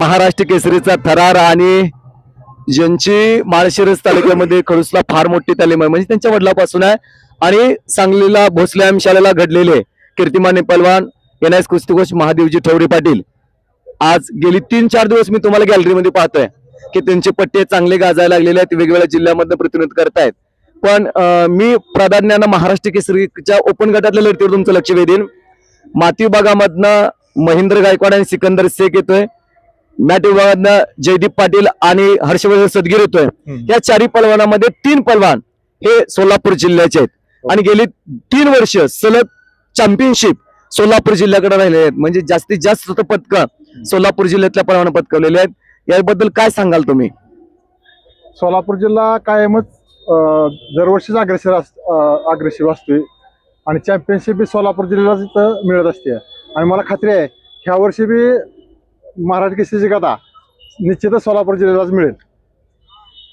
महाराष्ट्र केसरीचा थरार आणि ज्यांची माळशिरस तालुक्यामध्ये खडूसला फार मोठी तालीम आहे म्हणजे त्यांच्या वडिलापासून आहे आणि सांगलीला भोसले शाळेला घडलेले कीर्तिमान्य पहलवान NS कुस्तीकोच महादेवजी ठवरे पाटील आज गेली 3-4 दिवस मी तुम्हाला गॅलरीमध्ये पाहतोय की त्यांचे पट्टे चांगले गाजायला लागलेले आहेत, वेगवेगळ्या जिल्ह्यामध्ये प्रतिनिधित्व करतायत. पण मी प्राधान्यानं महाराष्ट्र केसरीच्या ओपन गटातल्या लढतीवर तुमचं लक्ष वेधीन. माती विभागामधनं महेंद्र गायकवाड आणि सिकंदर शेख येतोय, मॅट विभागातनं जयदीप पाटील आणि हर्षवर्धन सदगीर येतोय. या चारही पलवानामध्ये 3 पलवान हे सोलापूर जिल्ह्याचे आहेत आणि गेली 3 वर्ष सलग चॅम्पियनशिप सोलापूर जिल्ह्याकडे राहिले आहेत. म्हणजे जास्तीत जास्त पदकं सोलापूर जिल्ह्यातल्या पलवानं पदकवलेले आहेत. याबद्दल काय सांगाल तुम्ही? सोलापूर जिल्हा कायमच दरवर्षीच अग्रेसिव्ह असतोय आणि चॅम्पियनशिप बी सोलापूर जिल्ह्यालाच इथं मिळत असते आणि मला खात्री आहे ह्या वर्षी बी महाराष्ट्र केसरीची गदा निश्चितच सोलापूर जिल्ह्यालाच मिळेल.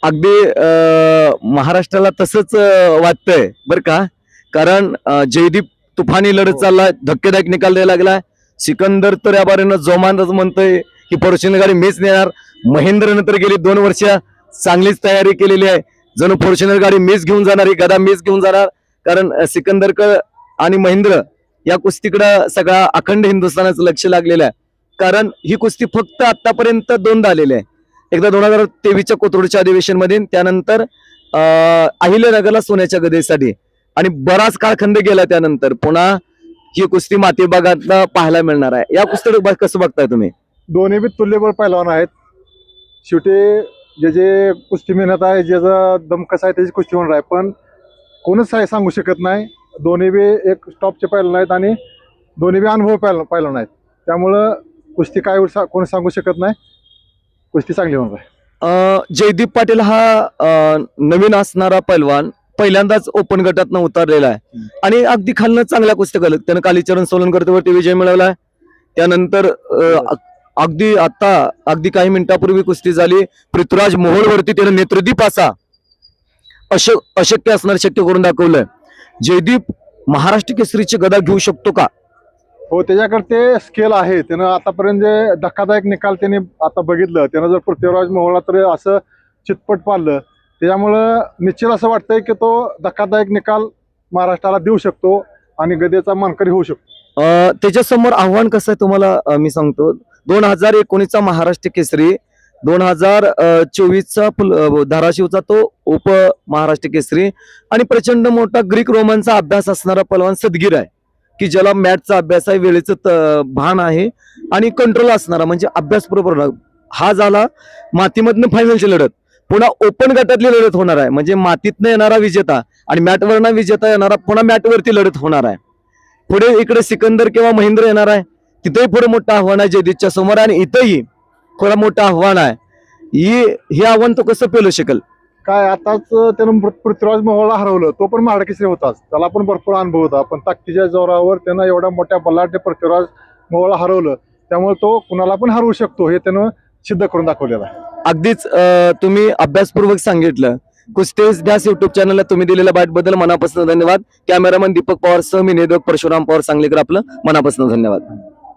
अगदी महाराष्ट्राला तसंच वाटतंय बरं का, कारण जयदीप तुफानी लढत चाललाय, धक्केदायक निकाल द्यायला लागलाय. सिकंदर तर या बारीनं जोमानच म्हणतोय की फॉर्च्युनर गाडी मीच नेणार. महेंद्र नंतर गेली 2 वर्ष चांगलीच तयारी केलेली आहे, जणू फॉर्च्युनर गाडी मीच घेऊन जाणार, ही गदा मीच घेऊन जाणार. कारण सिकंदरकर आणि महेंद्र या कुस्तीकडं सगळा अखंड हिंदुस्थानाचं लक्ष लागलेलं आहे. कारण ही कुस्ती फक्त आतापर्यंत 2दा आलेली आहे. एकदा 2023च्या कोथरूडच्या अधिवेशनमध्ये, त्यानंतर अहिल्यानगरला सोन्याच्या गदेसाठी आणि बराच काळखंड गेला. त्यानंतर पुन्हा ही कुस्ती माती भागात पाहायला मिळणार आहे. या कुस्तीकडे कसं बघताय तुम्ही? दोन्ही बी तुल्यबळ पैलवान आहेत. शेवटी जे कुस्ती मेहनत आहे, ज्याचा दम कसा आहे त्याची कुस्ती होणार आहे. पण कोणच सांगू शकत नाही. दोन्ही बी एक टॉपचे पैलवान आहेत आणि दोन्ही बी अनुभव पैलवान आहेत. त्यामुळं कुस्ती काय कोण सांगू शकत नाही, कुस्ती चांगली होणार आहे. जयदीप पाटील हा नवीन असणारा पैलवान पहिल्यांदाच ओपन गटात उतरलेला आहे आणि अगदी खालनं चांगल्या कुस्त्या केल्या. त्यानं कालीचरण सोलनकरवरती विजय मिळवलाय. त्यानंतर अगदी काही मिनिटापूर्वी कुस्ती झाली पृथ्वीराज मोहोळवरती, त्यानं नेत्रदीप असा अशक्य असणार शक्य करून दाखवलंय. जयदीप महाराष्ट्र केसरीची गदा घेऊ शकतो का? हो, त्याच्याकडे ते स्केल आहे. त्यानं आतापर्यंत जे धक्कादायक निकाल त्याने आता बघितलं, त्यानं जर पृथ्वीराज मोहोळला तर असं चितपट पाडलं, त्याच्यामुळं निश्चित असं वाटतंय की तो धक्कादायक निकाल महाराष्ट्राला देऊ शकतो आणि गदेचा मानकरी होऊ शकतो. त्याच्यासमोर आव्हान कसं आहे तुम्हाला मी सांगतो. 2019चा महाराष्ट्र केसरी, 2024चा धाराशिवचा तो उप महाराष्ट्र केसरी आणि प्रचंड मोठा ग्रीक रोमनचा अभ्यास असणारा पलवान सदगीर आहे की ज्याला मॅटचा अभ्यास आहे, वेळेचं भान आहे आणि कंट्रोल असणारा, म्हणजे अभ्यास बरोबर. हा झाला मातीमधनं फायनलची लढत. पुन्हा ओपन गटातली लढत होणार आहे, म्हणजे मातीतनं येणारा विजेता आणि मॅटवरनं विजेता येणारा पुन्हा मॅटवरती लढत होणार आहे. पुढे इकडे सिकंदर किंवा महेंद्र येणार आहे, तिथेही पुढे मोठं आव्हान आहे जयदीपच्या समोर आणि इथंही थोडं मोठं आव्हान आहे. हे आव्हान तो कसं पेलू शकेल काय? आताच त्यानं पृथ्वीराज मोहोळला हरवलं, तो पण महाराष्ट्र केसरी होताच, त्याला पण भरपूर अनुभव होता. पण ताकदीच्या जोरावर त्यानं एवढ्या मोठ्या बलाढ्य पृथ्वीराज मोहोळला हरवलं, त्यामुळे तो कुणाला पण हरवू शकतो हे त्यानं सिद्ध करून दाखवलेलं आहे. अगदीच तुम्ही अभ्यासपूर्वक सांगितलं. कुस्तीज ध्यास युट्यूब चॅनलला तुम्ही दिलेल्या बाईट बद्दल मनापासून धन्यवाद. कॅमेरामन दीपक पवार सह मी निवेदक परशुराम पवार सांगलीकर, आपलं मनापासून धन्यवाद.